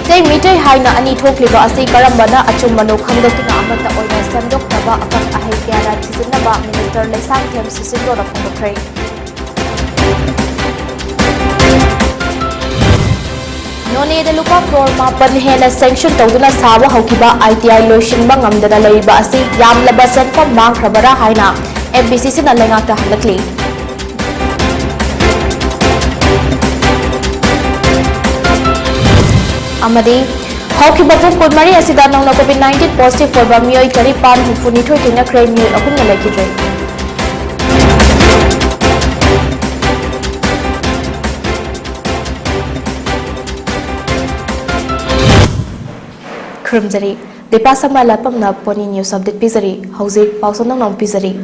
Maitai mitai haina ani thokliba asi karambana achummano khangdokina amata oina semdoknaba akang ahai kyara thisinaba Minister Laisang Them Sisindro na phongdokhrei. None da lupa crore mapan hena sanction tawduna sawa haukiba ITI loishinba ngamdana lariba asi yamlaba senfam mangkhrabara haina MBCC na lengakta halakli. Amadi haukiba pung kunmari asida nongna COVID-19 positive forba miyoi tari pan hufuni thina kray miyoi ahum na lakidre. Krumjari DEEPA SHAMURAILATPAM na Pony News Update Pizari Hauzik Pausonang Nong Pizari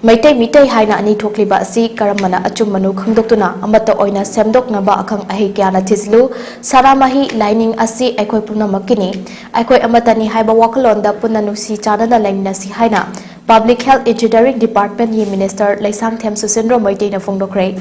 Maitai mitai haina ani thokliba asi karamana achummanu khangdoktuna amata oina semdoknaba akang ahi kyana thislu saramahi lining asi aikoi punamakini aikoi amatani haiba wakalonda punanusi chanana lainasi haina Public Health Engineering Department ye Minister Laisang Them Sisindro Maitai na phongdokhrei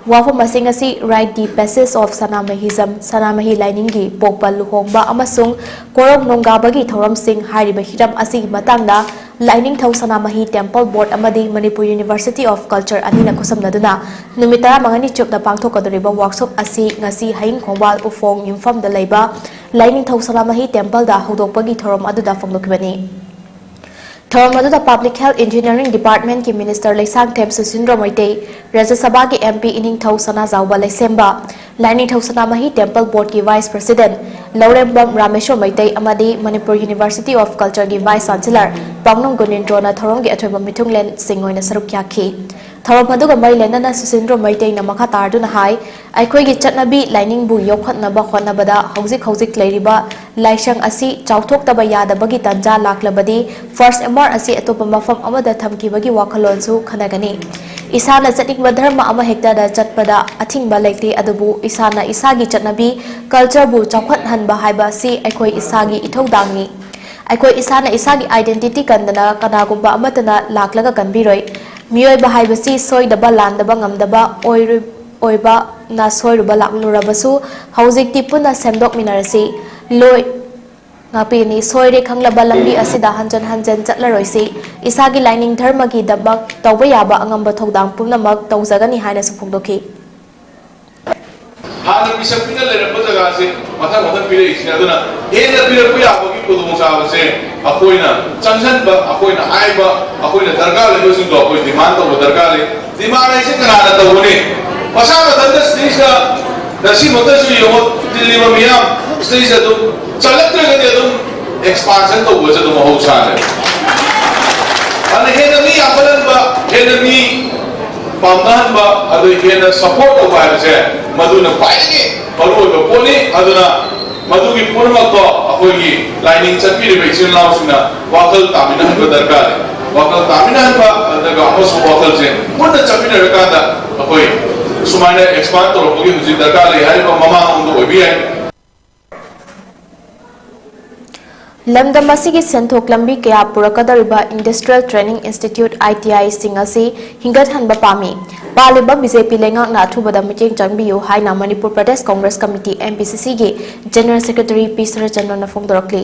wafu masing asi right the passage of sanamahi lining gi pokpal luhongba amasung korong nonggabagi thoram sing hariba hiram asi matangda lining thau sanamahi temple board amadi Manipuri University of Culture anina kusamnaduna numitara mangani chupna pangthokadoriba workshop asi ngasi hain khongbal ufong yumfam da leiba lining thau sanamahi temple da hodokpagi thoram aduda phongdokibani Thoramadu the Public Health Engineering Department ki Minister Laisang Them Sisindro Maitai Rajya Sabha ki MP ining thau sana zawba laisemba lining thau sanamahi temple board ki Vice President Laurembam Rameshwar Maitai amadi Manipur University of Culture ki Vice Chancellor Pangnong Gunindro na thorom gi athoiba mithunglen singoina saruk yakhi Thoramadu ga mai lenana Sisindro Maitai na makha tarduna hai aikoi gi chatnabi lining bu yokhatnaba khonabada hauzik leiriba laisang asi chauthok yadabagi tanja laklabadi first MR asi atopa mafam amada thamkibagi wakhalonsu khanagani isana chatikba dharma ama hekta da chatpada athingba lekti adubu isana isagi chatnabi culture bu chawkhat hanba haiba asi aikoi isagi ithodangi aikoi isana isagi identity kandana kanagumba amatana laklaga kanbiroi miyoi ba haibasi soidaba landaba ngamdaba oiba na soiruba laklurabasu haujikti puna semdok minarasi loi ngapini soire khanglaba lambi asida hanjan chatlaroisi isagi lining dharma gi dabak tawba yaba angamba thodang punamak tawjagani haina sufungdoki hana bisapina leramba jaga se matha pire isina duna hena pire puya bogi kodong sa se akoina changsan ba akoina aiba akoina darga le sin do akoi demand to darga le demand ai se kana da woni pasama danda stisha dasi motasu yo dilli ma miyam stisha do chalatra ga do expansion to boja do ho sa le ane hena mi apalan ba hena mi pamdahan ba adu hena support to ba se maduna paigi paru ba poni aduna madugi purmak to akoi lining chapi re vaccine lausuna wakal tamina ba darkar wakal tamina ba daga apos wakal se munna chapi re kada akoi sumaina expand to bogi huji darkar le hari ba mama undu obi ai Lamdam asigi senthok lambi kaya purakadariba Industrial Training Institute ITI singasi hingat hanba pami paliba BJP lengak na thubada meeting changbiyu haina Manipur Pradesh Congress Committee MPCC gi General Secretary P. Sarachandra na phongdorakli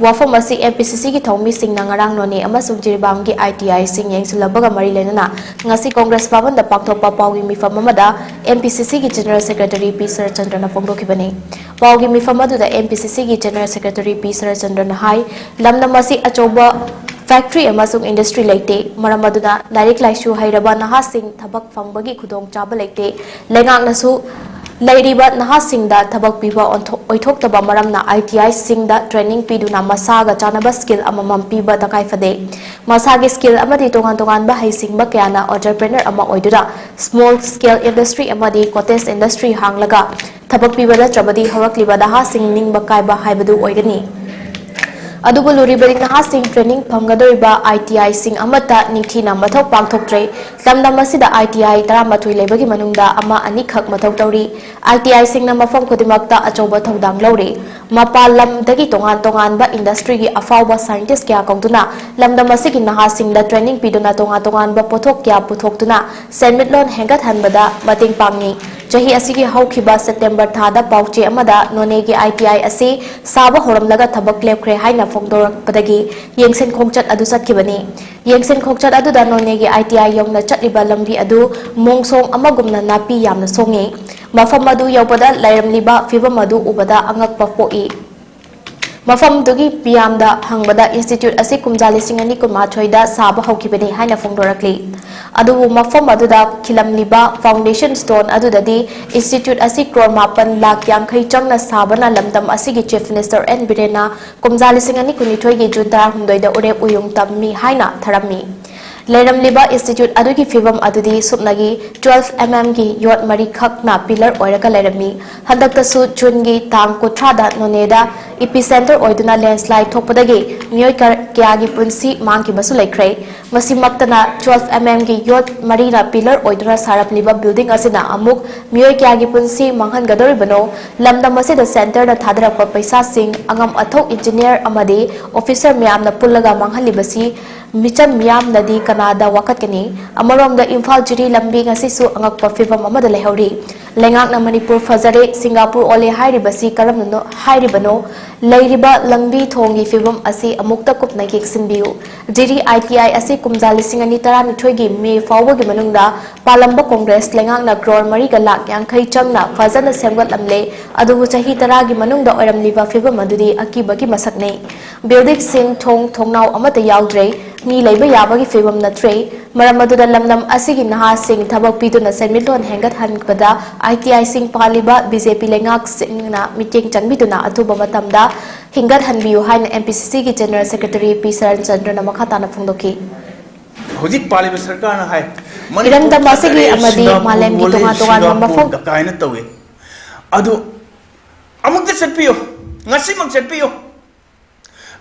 wafam asi MPCC gi thongmi singna ngarang noni amasung jiribam gi ITI sing yengsilabaga mari lenana ngasi Congress Bhavan da pakthokpa pawgi mifam amada MPCC gi General Secretary P. Sarachandra na phongdokibani pawgi mifam adu da MPCC gi General Secretary P. Sarachandra na lamdam asi achoba factory amasung industry leite maramaduna direct laisu hairaba naha sing thabak fangbagi khudong chaba leite lengak nasu lairiba naha sing da thabak piba oithok taba maramna ITI sing da training piduna masaga chanaba skill amamam piba takai fade masagi skill amadi tongan ba haising ba kyana entrepreneur ama oidura small scale industry amadi cottage industry hanglaga thabak piba da trabadi harakliba naha sing ning ba kai ba haibadu oigani adubu luribari nahasing training phamgadoriba ITI sing amata ningthina mathok pangthoktre lamdam asida ITI taramathui lebagi manungda ama ani khak mathok tauri ITI sing na mafam khodimakta achoba thodang lore mapal lamdagi tongan ba industry gi afawba scientist kya kongtuna lamdam asigi nahasing da training piduna tongan ba pothok kya puthoktuna senmitlon hengat hanbada mating pangni chahi asigi haukiba September thada pauche amada nonegi ITI asi saba horamlaga thabak lepkhre haina phongdorakpadagi yengsen khongchat adu satkibani yengsen khongchat adu da nonegi ITI yongna chatliba lambi adu mongsong amagumna napi yamna songi mafam adu yawbada lairamliba fibam adu ubada angakpa poi mafam dugi piyamda hangbada institute asi kumjali singani kumathoida saba hawkibani haina phongdorakli adu mafam adu da khilamliba foundation stone adu dadi institute asi crore mapan lakh yankhai changna sabana lamdam asigi chief minister n birena kumjali singani kunithoi gi jun 16 da urep uyung tammi haina tharami Leramliba Institute adugi fibam adudi supnagi 12 mm gi yot mari khakna pillar oiraga lerami handakta su chungi tang kothada noneda epicenter oiduna landslide thokpadagi mioi kyagi punsi mangki basu laikrai masi maktana 12 mm gi yot mari na pillar oiduna sarapliba building asina amuk mioi kyagi punsi manghan gadori bano lamdam asida center da thadra paisa sing angam athok engineer amadi officer miyam na pullaga manghalibasi micham miyam nadi kanada wakatkani amarom da imphal jiri lambi ngasi su angak pafibam amada lehori lengak na manipur fazare singapore ole hairi basi karam no hairi bano leiriba lambi thongi fibam asi amukta kupna gi sinbiu jiri ITI asi kumjali singani tarani thoigi me fawwa gi manungda palamba congress lengak na crore mari ga lak yankhai chamna fazana semgat lamle adu chahi tara gi manungda oiramliba fibam adudi akibagi masakne building sing thongnau amata yaudre mi leiba yabagi fibam natre maram aduda lamnam asigi naha sing thabak piduna semilon hengat hanbada ITI sing paliba BJP lengak singna meeting changbiduna athuba matamda hingat hanbiu haina MPCC gi general secretary P Saran Chandra na makhatana phongdoki hojik paliba sarkar na hai iram da masigi amadi malem gi tonga tonga mafong kaina tawe adu amukta chatpiyo ngasi mak chatpiyo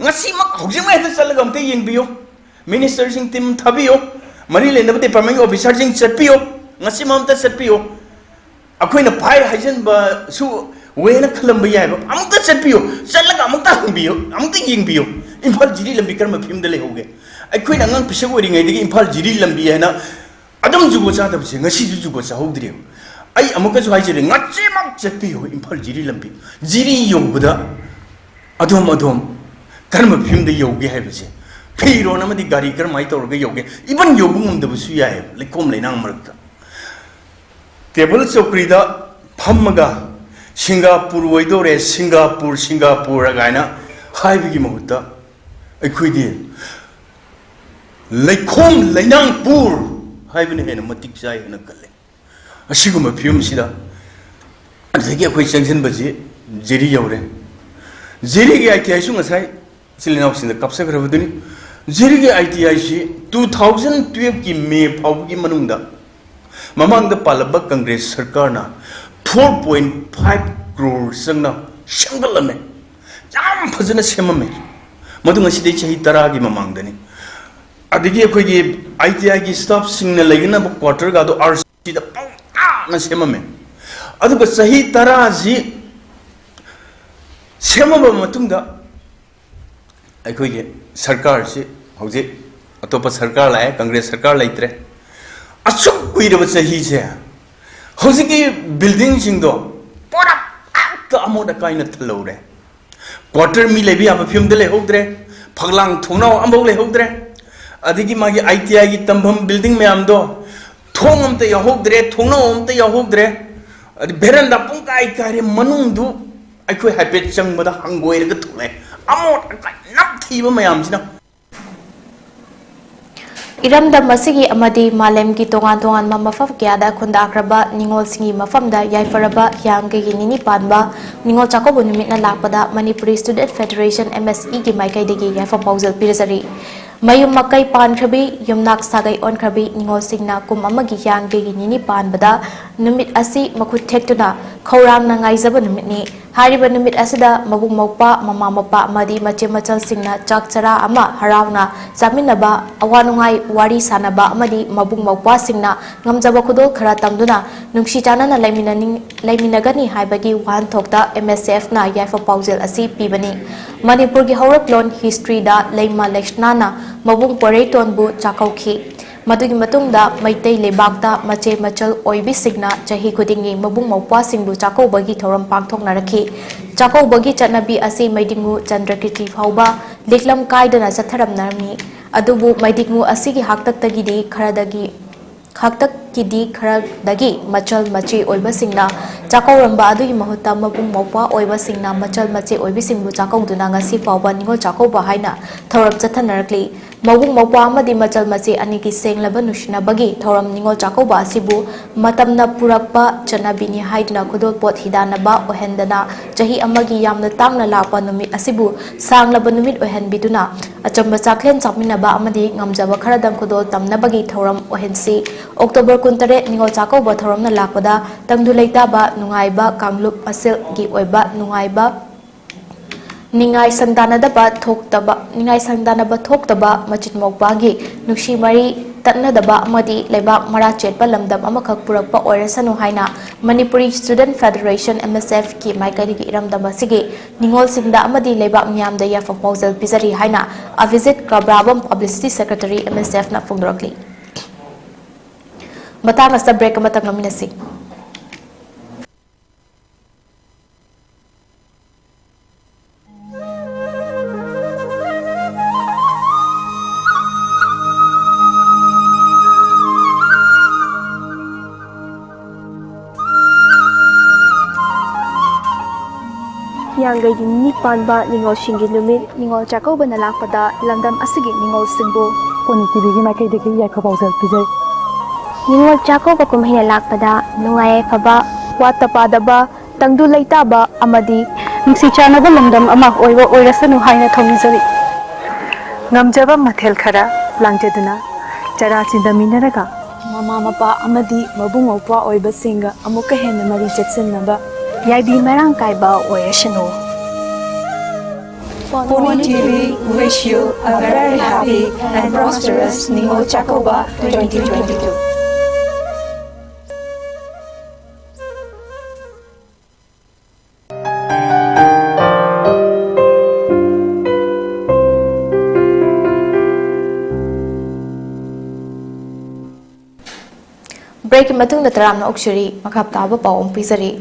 ngasi mak hojik mai da salaga amte yengbiyo Minister sing team thabiyo mari lena bate department officer sing chatpiyo ngasi mamta chatpiyo akoina pai hajen ba su wena khalamba yai ba amta chatpiyo chalaga amta hangbiyo amta yengbiyo imphal jiri lambi karma phim da lehoge akoina ngang pisag ori ngai digi imphal jiri lambi haina adam jugo cha da bse ngasi jugo cha hogdri ai amuka su haijere ngasi mak chatpiyo imphal jiri lambi jiri yobda adom karma phim da yoge hai bse Piro nama di gari ker mai tawar ga yoge iban yobung um da busu ya lekom leinang marakta table chokri da phammaga Singapore waidore Singapore againa haibi gi mahutta aikhuidi lekom leinang pur haibine hena matik sai hena kalle asiguma phium sida adagi akhoi changsin baji jeri yore jeri gi ai su ngasai silinau sinda kapsa grabuduni jeri gi ITI si 2012 ki May phau gi manungda mamang da palaba congress sarkar na 4.5 crore sangna shangalame jam phajana semame madung aside chahi tara gi mamang dani adigi akhoi gi ITI gi staff singna legina ba quarter ga do RC da pau na semame aduga chahi tara ji semaba matungda अखोगे सरकार से हौजे अतोप सरकार लाए कांग्रेस सरकार लेत्रे असुक कुइरब सही से हौजे की building सिंगदो पूरा आत अमोद काइन थलौरे क्वार्टर मी लेबी अब फिल्म दले होद्रे फगलांग थोनाव अमबो ले होद्रे अदिगी मागी ITI की तंभम बिल्डिंग में आमदो थोंग अमते यहोद्रे थोनाव अमते यहोद्रे अदि बेरंदा पुंकाई कारे मनुंदु अखोय हैपेट चंगबदा हंगोइरग थोले amot nap thiba mayam sina iram da masigi amadi malem gi tongan mafam kya da khunda akraba ningol singi mafam da yaifaraba yang gi nini panba ningol chakobu nimit na lakpada Manipuri Student Federation MSE gi maikai degi yaifa pausal pirzari mayum makai pan khrabi yumnak sagai on khrabi ningol singna kum amagi yang gi nini panbada numit asi makhut thektuna khawram na ngai zaba numit ni hariba numit asida mabung maupa mama mapa madi mache machal singna chak chara ama harawna jaminaba awanungai wari sanaba amadi mabung maupa singna ngamjaba khudol khara tamduna nungsi chana na laiminagani haibagi wan thokta MSF na yaifa pausel asi pibani Manipur gi hawrak lon history da leima lekshna na mabung porei tonbu chakauki Madugi matungda maitai lebakta mache machal oibisingna chahi khudingi mabung mawpasingbu chakobagi thoram pangthoknarakhi chakobagi chanabi asi maidingu chandrakiti phauba liklam kaidana chatharamnarmi adubu maidingu asigi haktaktagidi kharadagi Haktakidi kharadagi machal machi oibasingna chakoramba adugi mahutta mabung mawpa oibasingna machal machi oibisingbu chakoduna ngasi fauba ningol chakoba haina thorap chathanarkli mabung mawpa amadi machal machi aniki senglaba nushinabagi thoram ningol chakoba asibu matamna purakpa chanabini haidna khudol pot hidanaba ohendana chahi amagi yamna tangna lakpa numit asibu sanglaba numit ohenbiduna achamba chaklen chakminaba amadi ngamjaba kharadang khudol tamnabagi thoram ohensi October 18 ningol chakoba thoramna lakpada tangdu leitaba nungaiba kamlup asil gi oiba nungaiba ningai sandanadaba thoktaba machit mokbagi nuksi mari tatnadaba amadi lebak mara chetpa lamdam amakak purakpa oirasanu haina Manipuri Student Federation MSF ki maikari gi iramdam asigi ningol singda amadi lebak myamda ya proposal pisari haina a visit Kabrabam Publicity Secretary MSF na phongdorakli Matang sa break matang ngaminasi Yangai ni panba ningol shingi numit ningol chakoba nalakpada landam asigi ningol singbo PONYTV gi mai kai de ki ya proposal pijai ningol chakoba kumhina lakpada nungai phaba watapadaba tangdu leitaba amadi nungsi chanaba landam ama oiwa oirasanu haina thongjari ngamjaba mathel khara langjeduna chara chindaminaraga mama mapa amadi mabung opa oiba singa amuka hena mari chetsinaba yaibi marang kaiba oirasanu PONYTV wish you a very happy and prosperous Ningol Chakoba 2022. Break matung na taram na okshiri makap taba paong pisari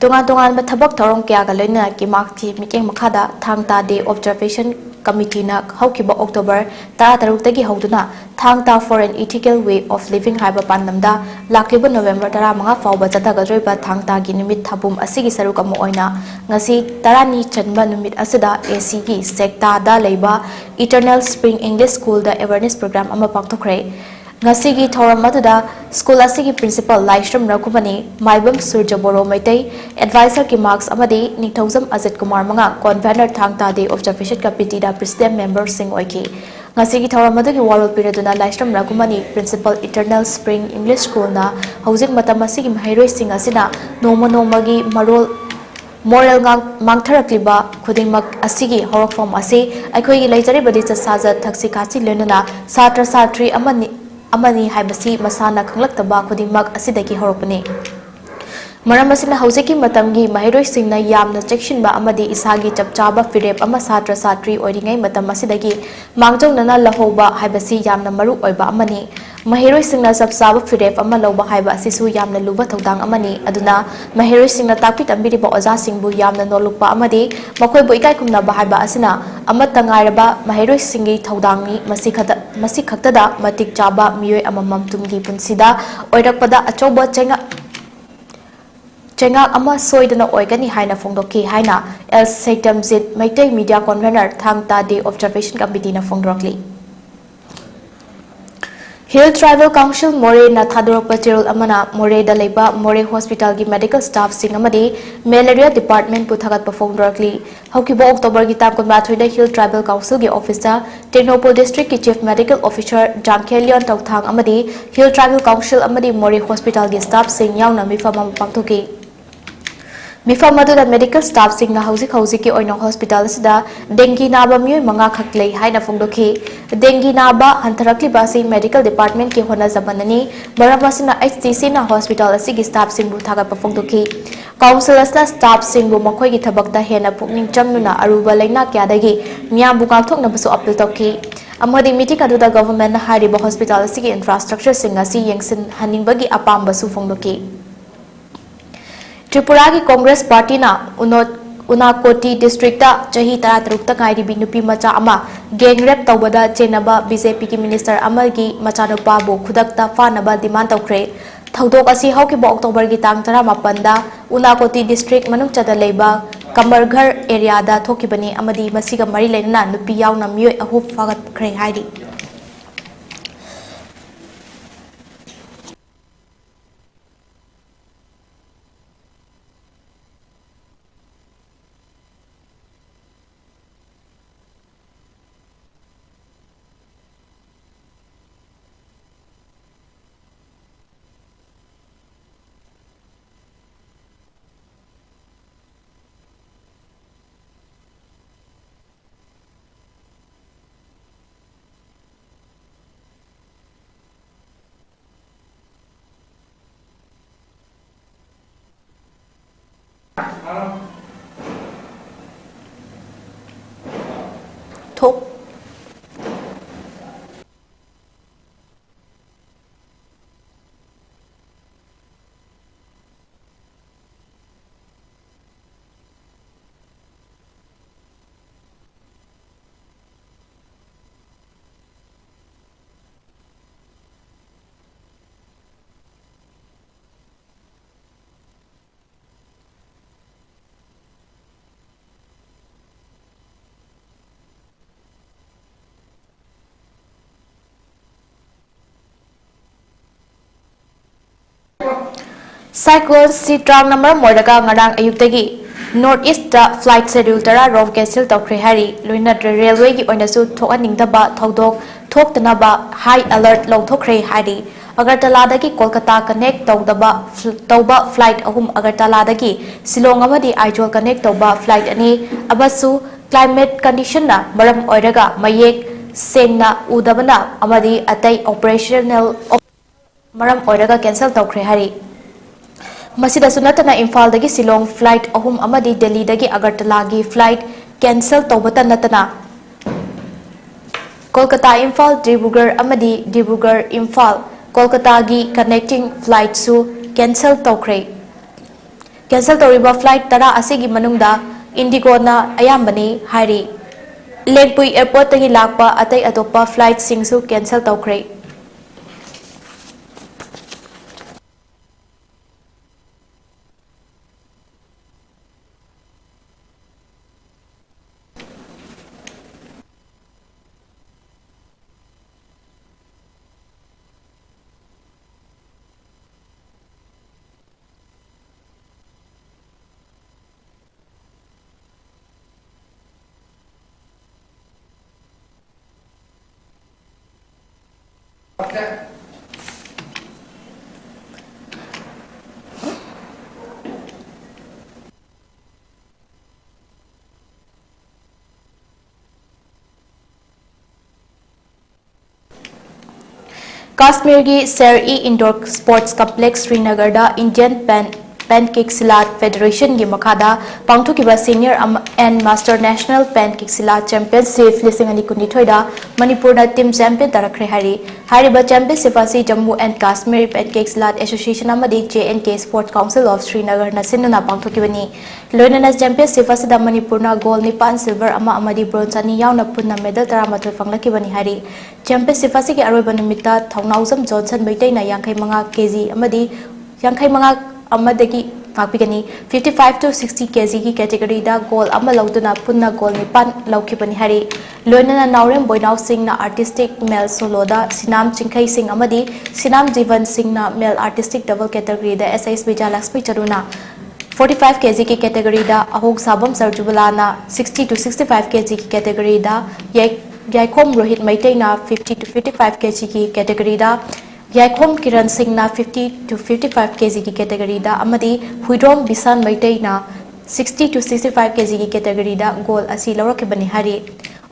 tungan bathabak thorong kya galoina ki makthi meeting makhada thangta day observation committee na haukiba October 13 tagi hauduna thangta for an ethical way of living haiba pandamda lakiba November 15 fauba jatagadroiba thangta gi numit thabum asigi saruk amu oina ngasi tarani chanba numit asida AC gi sekta da leiba Eternal Spring English School da awareness program ama pangthokre Ngasigi thoram maduda school asigi principal Laishram Rakumani Maibam Surjaboro Maitai advisor ki marks amadi Ningthauzam Azit Kumar Manga convener thangta day observation committee da president member sing oiki ngasigi thoram madugi warol piraduna Laishram Rakumani principal Eternal Spring English School na housing matam asigi mahairoi sing asina nomagi marol moral mangtharakliba khudingmak asigi horofom ase aikhoi gi leijari badi chasaja thaksi kachi lenuna satra satri amani haibasi masana khanglak khudingmak asidagi horopani maram asina hauseki matamgi mahairoi singna yamna chekshin ba amadi isagi chapchaba firep ama satra satri oiringai matam asidagi mangjongna lahoba haibasi yamna maru oiba amani mahiroi singna chapchaba firep ama loba haiba asisu yamna luba thodang amani aduna mahiroi singna takpi tambiriba oja singbu yamna nolukpa amadi makoi boikai kumna ba haiba asina amatangairaba mahiroi singi thodangni masi khaktada matik chaba miyoi amamam tumgi punsida oirakpada achoba Cengak ama soidana oigani haina phongdoki haina El Saitamjit Maitai Media Convener Thangta Day Observation Committee na phongdrokli Hill Tribal Council More na thadorokpa cherol amana More da leiba More Hospital gi medical staff sing amadi malaria department pu thagat pa phongdrokli haukibo October gi tam konba thoida Hill Tribal Council gi officer Technopol District ki Chief Medical Officer Jangkhelion Tokthang amadi Hill Tribal Council amadi More Hospital gi staff sing yauna mifama pangthoki Mifam maduda medical staff sing na hauzik ki oina hospital sida dengue naba mioi manga khaklei haina phongdoki dengue naba hantharakli basi medical department ki hona zabanani baramasina HTC na hospital asigi staff sing bu thaga phongdoki council asna staff sing bu makhoi gi thabakta hena pukning chamnuna aruba laina kya dagi mya bu ngakthok na basu appeal toki amadi meeting aduda government na hariba hospital asigi infrastructure sing asi yengsin haningbagi apamba su phongdoki Tripura ki Congress Party na Unakoti district ta chahi 13 ta ngairi bi nupi macha ama gang rape tawbada chenaba BJP ki minister amalgi machanupa bu khudakta fanaba demand tawkre thaudok asi hauki bo October gi tang 18 da Unakoti district manung chada leiba Kamarghar area da thokibani amadi masiga mari leina nupi yauna myoi ahu fagat khre haidi Thok Cyclone Sitrang number Mordaga Ngarang Ayuktagi North East da flight schedule tara rof cancel tawkre hari loina railway gi oinasu thokaningdaba thodok thoktanaba high alert lawthokre hari Agartala dagi Kolkata connect tawba flight ahum Agartala dagi Silong amadi Aizol connect tawba flight ani abasu climate condition na maram oiraga mayek sengna udabana amadi atai operational maram oiraga cancel tawkre hari Masida sunatana Imphal dagi Silong flight ahum amadi Delhi dagi Agartala gi flight cancel tawbata natana Kolkata Imphal Dibrugarh amadi Dibrugarh Imphal Kolkata gi connecting flight su cancel tawkre cancel tawriba flight tara asigi manungda Indigo na ayambani hari Lengpui airport dagi lakpa atai atopa flight sing su cancel tawkre Kashmir gi Ser-e Indoor Sports Complex Srinagar da Indian Pancake Silat Federation gi makhada pangthokiba Senior and Master National Pancake Silat Championship 2022 da Manipur na team champion tarakre hari hariba championship asi Jammu and Kashmir Pancake Silat Association amadi J&K Sports Council of Srinagar na sinuna pangthokibani loinana championship asi da Manipur na gold 9 silver amadi bronze ani yauna punna medal 13 fanglakibani hari championship asi gi aroiba numita Thongnauzam Johnson Maitai na 55 kg amadi 55 amadagi ngakpigani 55 to 60 kg ki category da goal ama lauduna punna goal 9 laukibani hari loinana Naurem Boinaw Singh na artistic male solo da Sinam Chingkhai Singh amadi Sinam Jivan Singh na male artistic double category da SIS Vijayalasmi Charuna 45 kg की category da Ahog Sabam Sarjubala na 60 to 65 kg की category da Yaikhom Rohit Maitai na 50 to 55 kg की category da Yaikhom Kiran Singh na 50 to 55 kg की category da amadi Huidrom Bisan Maitai na 60 to 65 kg की category da goal asi lawrakibani hari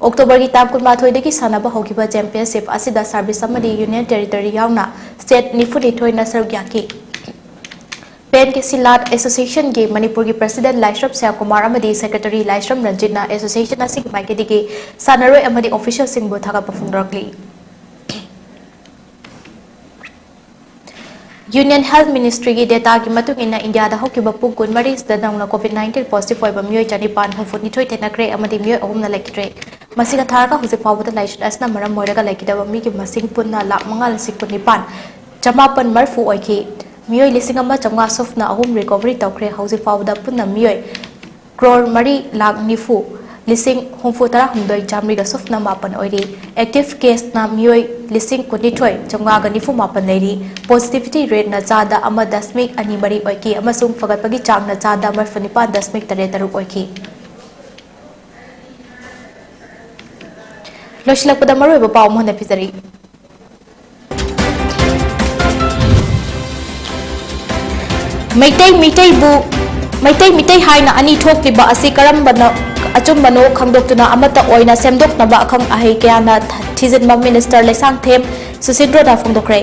October की ताम कुमाथोय दगी सानबा होगिबा championship asida service amadi union territory yauna state nifudi thoina sargyaki Nagaland के सिलाट association के मणिपुर की president Laishram Shyamkumar अमदी secretary Laishram रंजितना एसोसिएशन असि माइकेदी सानरोय अमदी ऑफिशियल सिंबु थागप फुंदरकली यूनियन हेल्थ मिनिस्ट्री की डेटा की मतुंग इन इंडिया दा होकिबा पुंग कुनमरी नौना कोविड-19 पॉजिटिव होइबा मियोय चनिपान हुफुनिथोय तेनक्रे अमदी मियोय अहुमना लेकिद्रे मसिगा थारका हुजे फावबदा लाइशन असना मरम मोयरगा लेकिदबा मी की मसिंग पुन्ना लाख मंगा लसिक पुनिपान चमापन मरफु ओइखि मियोय लिसिंग अमा चंगा सुफना अहुम रिकवरी तौख्रे हुजे फावबदा पुन्ना मियोय क्रोर मरी लाख निफु लिसिंग हुफुतरा हुंदोय चामरिगा सुफना मापन ओइरी एक्टिव केस ना मियोय लिसिंग कुनिथोय चंगागा निफु मापन लेरी पॉजिटिविटी रेट ना चादा अमा दशमिक अनि मरी ओइकी अमसुंग फगतपगी चांग ना चादा मरफनिपान दशमिक तरे तरुक ओइकी लोशिलकपदा मरोइबा पाव मोहन पिजरी मैतै मितै हाइना अनि थोक्लिबा असि करमबना अचुम्बनो खंगदोक्तुना अमता ओइना सेमदोक्नबा अखंग अहै कयाना थिजिनबा मिनिस्टर लेसांग थेम सुसिद्रोदा फोंदोक्रे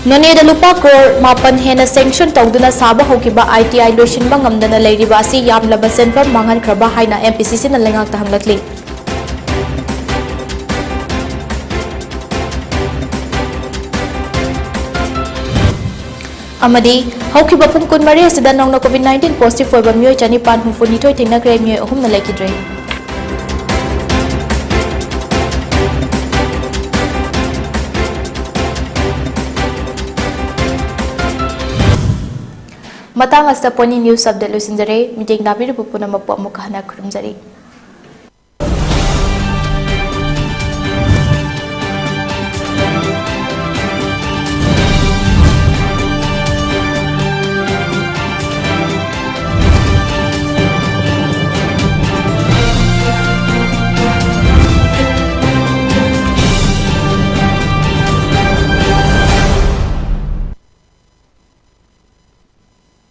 नोनेदा लुपा क्रोर मापन हेना सेंक्शन तौदुना साबा होकिबा ITI लोइसिनबा ngamdana लेरिबा असि यामलबा सेंफम मांगनख्रबा हाइना MPCC ना लेंगाक्ता हंगलक्ली अमदी हौकिबा पुंग कुनमरी असिदा नौना कोविड-19 पॉजिटिव होइबा मियोय चनिपान हुफुनिथोय थेंगनक्रे मियोय अहुमना लेकिद्रे मतंग अस्त पोनी न्यूज अपडेट लुसिंजरे मीटिंग नाबिरु पुपुना मपु अमुक हना खुरुमजरी।